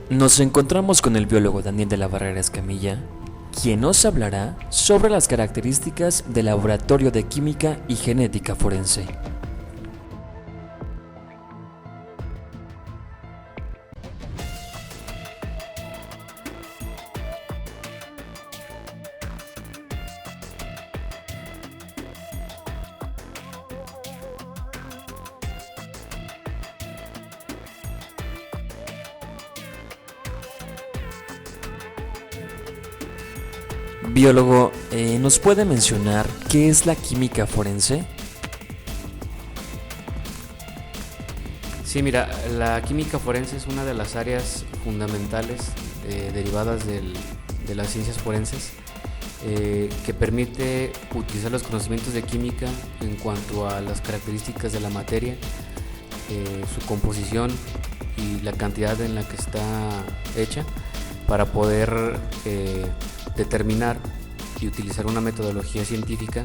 Nos encontramos con el biólogo Daniel de la Barrera Escamilla, quien nos hablará sobre las características del Laboratorio de Química y Genética Forense. Biólogo, ¿nos puede mencionar qué es la química forense? Sí, mira, la química forense es una de las áreas fundamentales derivadas de las ciencias forenses que permite utilizar los conocimientos de química en cuanto a las características de la materia, su composición y la cantidad en la que está hecha para poder determinar y utilizar una metodología científica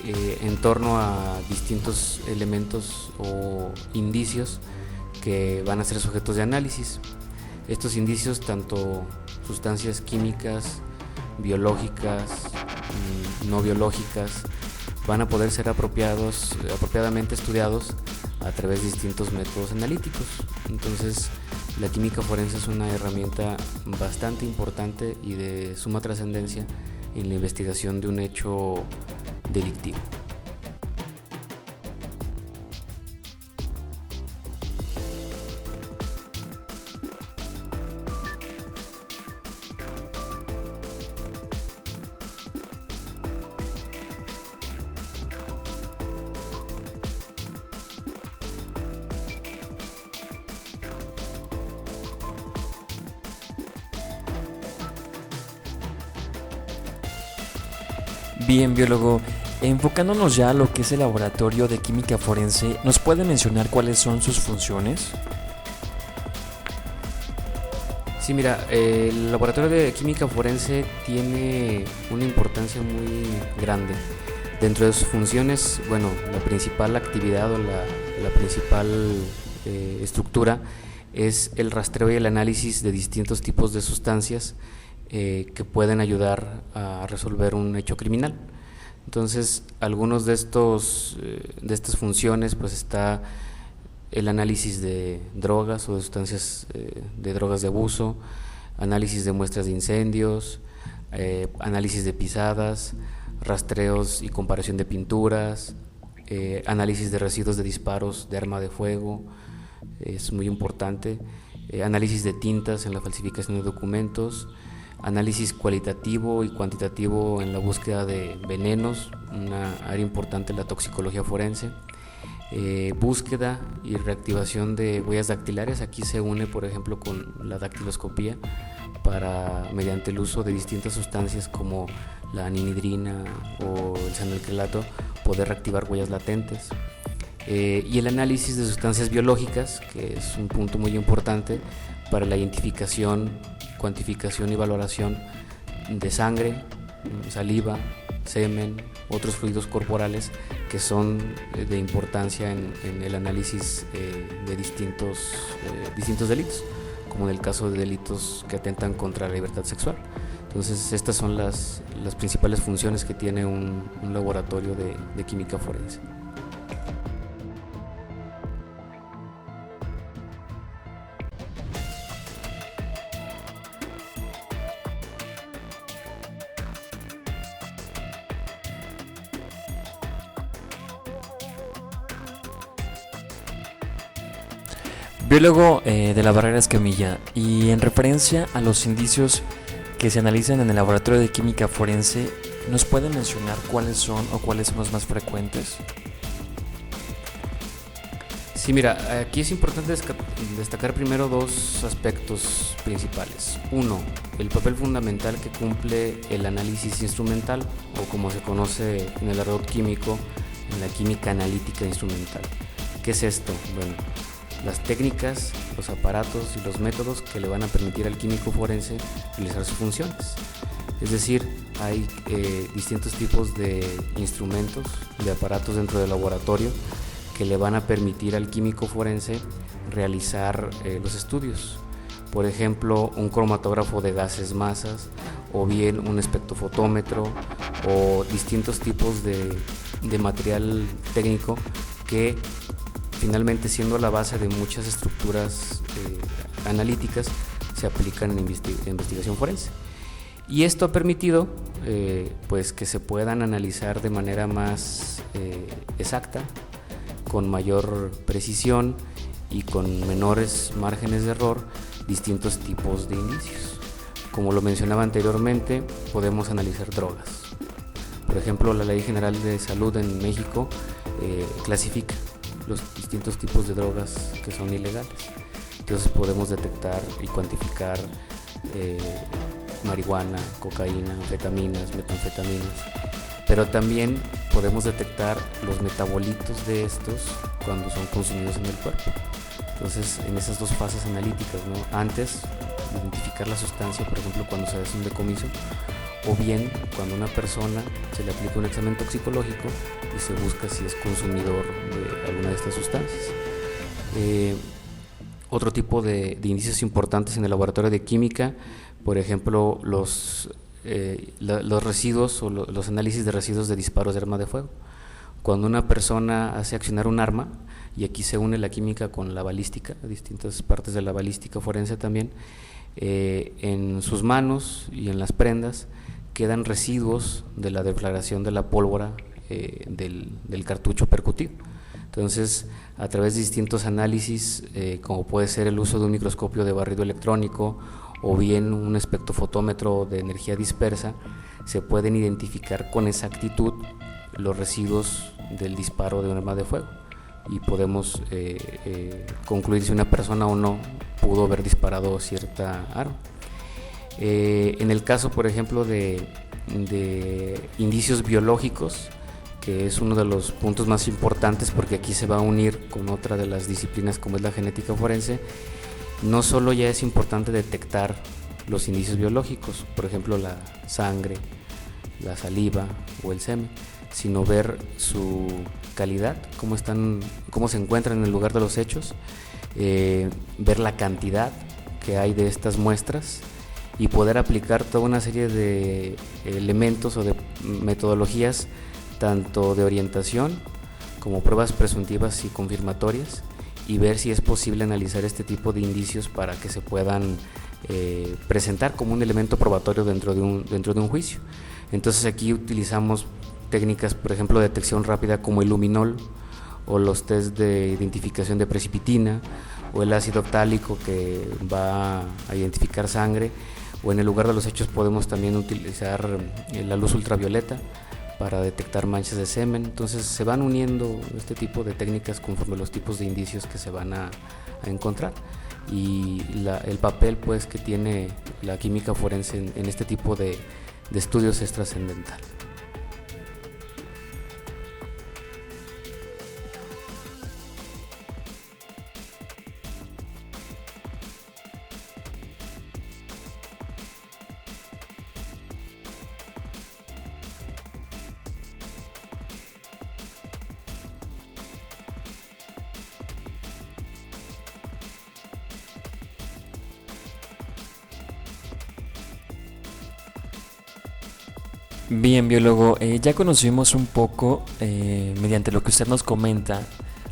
en torno a distintos elementos o indicios que van a ser sujetos de análisis. Estos indicios, tanto sustancias químicas, biológicas, no biológicas, van a poder ser apropiadamente estudiados a través de distintos métodos analíticos. Entonces, la química forense es una herramienta bastante importante y de suma trascendencia en la investigación de un hecho delictivo. Bien, biólogo, enfocándonos ya a lo que es el Laboratorio de Química Forense, ¿nos puede mencionar cuáles son sus funciones? Sí, mira, el Laboratorio de Química Forense tiene una importancia muy grande. Dentro de sus funciones, bueno, la principal actividad o la principal estructura es el rastreo y el análisis de distintos tipos de sustancias que pueden ayudar a resolver un hecho criminal. Entonces, algunos de estas funciones, pues está el análisis de drogas o de sustancias de drogas de abuso, análisis de muestras de incendios, análisis de pisadas, rastreos y comparación de pinturas, análisis de residuos de disparos de arma de fuego, es muy importante, análisis de tintas en la falsificación de documentos, análisis cualitativo y cuantitativo en la búsqueda de venenos, una área importante en la toxicología forense, búsqueda y reactivación de huellas dactilares. Aquí se une, por ejemplo, con la dactiloscopía para, mediante el uso de distintas sustancias como la anhidrina o el cianoacrilato, poder reactivar huellas latentes. Y el análisis de sustancias biológicas, que es un punto muy importante para la identificación, cuantificación y valoración de sangre, saliva, semen, otros fluidos corporales que son de importancia en el análisis de distintos delitos, como en el caso de delitos que atentan contra la libertad sexual. Entonces, estas son las principales funciones que tiene un laboratorio de química forense. Biólogo de la Barrera Escamilla, y en referencia a los indicios que se analizan en el Laboratorio de Química Forense, ¿nos puede mencionar cuáles son o cuáles son los más frecuentes? Sí, mira, aquí es importante destacar primero dos aspectos principales. Uno, el papel fundamental que cumple el análisis instrumental, o como se conoce en el argot químico, en la química analítica instrumental. ¿Qué es esto? Bueno, las técnicas, los aparatos y los métodos que le van a permitir al químico forense realizar sus funciones. Es decir, hay distintos tipos de instrumentos, de aparatos dentro del laboratorio que le van a permitir al químico forense realizar los estudios. por ejemplo un cromatógrafo de gases masas, o bien un espectrofotómetro, o distintos tipos de material técnico que finalmente, siendo la base de muchas estructuras analíticas, se aplican en investigación forense. Y esto ha permitido pues que se puedan analizar de manera más exacta, con mayor precisión y con menores márgenes de error, distintos tipos de indicios. Como lo mencionaba anteriormente, podemos analizar drogas. Por ejemplo, la Ley General de Salud en México clasifica los distintos tipos de drogas que son ilegales. Entonces podemos detectar y cuantificar marihuana, cocaína, anfetaminas, metanfetaminas, pero también podemos detectar los metabolitos de estos cuando son consumidos en el cuerpo. Entonces, en esas dos fases analíticas, ¿no? Antes de identificar la sustancia, por ejemplo, cuando se hace un decomiso, o bien cuando a una persona se le aplica un examen toxicológico y se busca si es consumidor de alguna de estas sustancias. Otro tipo de indicios importantes en el laboratorio de química, por ejemplo, los residuos o los análisis de residuos de disparos de arma de fuego. Cuando una persona hace accionar un arma, y aquí se une la química con la balística, distintas partes de la balística forense también, en sus manos y en las prendas quedan residuos de la deflagración de la pólvora del cartucho percutido. Entonces, a través de distintos análisis, como puede ser el uso de un microscopio de barrido electrónico o bien un espectrofotómetro de energía dispersa, se pueden identificar con exactitud los residuos del disparo de un arma de fuego y podemos concluir si una persona o no pudo haber disparado cierta arma. En el caso, por ejemplo, de indicios biológicos, que es uno de los puntos más importantes porque aquí se va a unir con otra de las disciplinas como es la genética forense, no solo ya es importante detectar los indicios biológicos, por ejemplo la sangre, la saliva o el semen, sino ver su calidad, cómo se encuentran en el lugar de los hechos, ver la cantidad que hay de estas muestras y poder aplicar toda una serie de elementos o de metodologías, tanto de orientación como pruebas presuntivas y confirmatorias, y ver si es posible analizar este tipo de indicios para que se puedan presentar como un elemento probatorio dentro de un juicio. Entonces aquí utilizamos técnicas, por ejemplo, de detección rápida como el luminol, o los test de identificación de precipitina, o el ácido octálico que va a identificar sangre, o en el lugar de los hechos podemos también utilizar la luz ultravioleta para detectar manchas de semen. Entonces se van uniendo este tipo de técnicas conforme los tipos de indicios que se van a encontrar, y el papel pues que tiene la química forense en este tipo de estudios es trascendental. Bien, biólogo, ya conocimos un poco, mediante lo que usted nos comenta,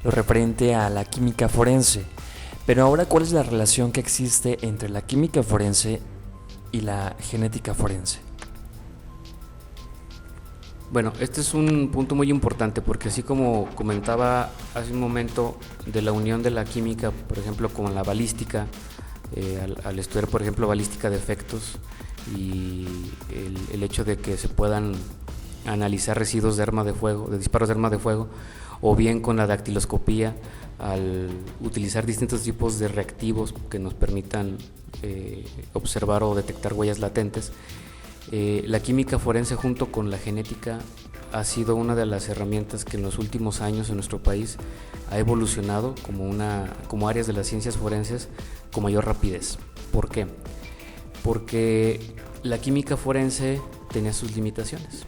lo referente a la química forense, pero ahora, ¿cuál es la relación que existe entre la química forense y la genética forense? Bueno, este es un punto muy importante porque, así como comentaba hace un momento de la unión de la química, por ejemplo, con la balística, al estudiar, por ejemplo, balística de efectos, y el hecho de que se puedan analizar residuos de arma de fuego, de disparos de arma de fuego, o bien con la dactiloscopía, al utilizar distintos tipos de reactivos que nos permitan observar o detectar huellas latentes. La química forense junto con la genética ha sido una de las herramientas que en los últimos años en nuestro país ha evolucionado como áreas de las ciencias forenses con mayor rapidez. ¿Por qué? Porque la química forense tenía sus limitaciones.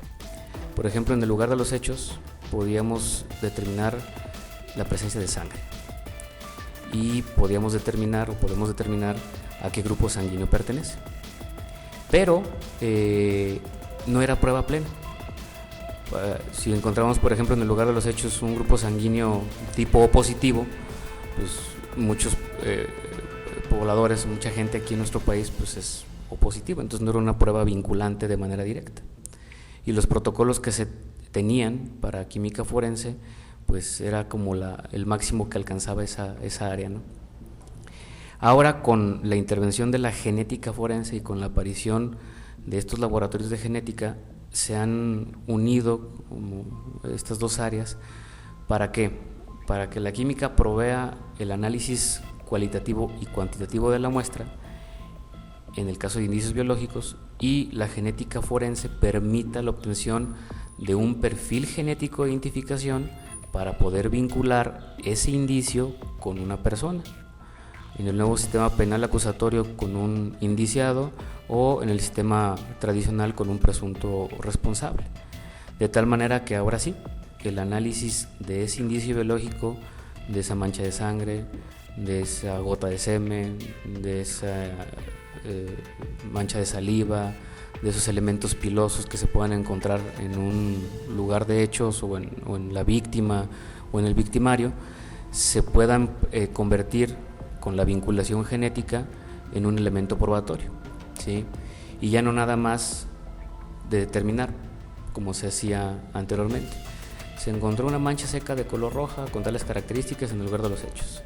Por ejemplo, en el lugar de los hechos podíamos determinar la presencia de sangre. y podemos determinar a qué grupo sanguíneo pertenece. Pero no era prueba plena. Si encontramos, por ejemplo, en el lugar de los hechos un grupo sanguíneo tipo O positivo, pues muchos pobladores, mucha gente aquí en nuestro país pues es O positivo, entonces no era una prueba vinculante de manera directa. Y los protocolos que se tenían para química forense pues era como el máximo que alcanzaba esa área, ¿no? Ahora, con la intervención de la genética forense y con la aparición de estos laboratorios de genética, se han unido estas dos áreas. ¿Para qué? Para que la química provea el análisis cualitativo y cuantitativo de la muestra, en el caso de indicios biológicos, y la genética forense permita la obtención de un perfil genético de identificación para poder vincular ese indicio con una persona. En el nuevo sistema penal acusatorio con un indiciado, o en el sistema tradicional con un presunto responsable. De tal manera que ahora sí, el análisis de ese indicio biológico, de esa mancha de sangre, de esa gota de semen, de esa mancha de saliva, de esos elementos pilosos que se puedan encontrar en un lugar de hechos o en la víctima o en el victimario, se puedan convertir con la vinculación genética en un elemento probatorio, ¿sí? Y ya no nada más de determinar como se hacía anteriormente. Se encontró una mancha seca de color roja con tales características en el lugar de los hechos.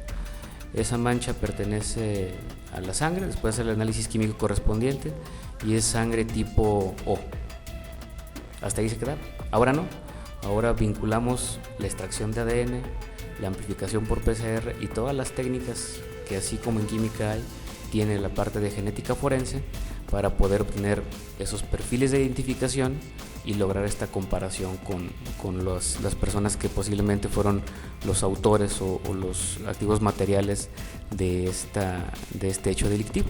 Esa mancha pertenece a la sangre, después hacer el análisis químico correspondiente y es sangre tipo O. Hasta ahí se queda. Ahora no, ahora vinculamos la extracción de ADN, la amplificación por PCR y todas las técnicas que, así como en química hay, tiene la parte de genética forense para poder obtener esos perfiles de identificación y lograr esta comparación con las personas que posiblemente fueron los autores o los activos materiales de este hecho delictivo.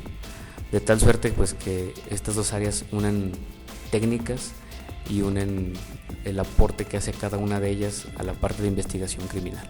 De tal suerte pues que estas dos áreas unen técnicas y unen el aporte que hace cada una de ellas a la parte de investigación criminal.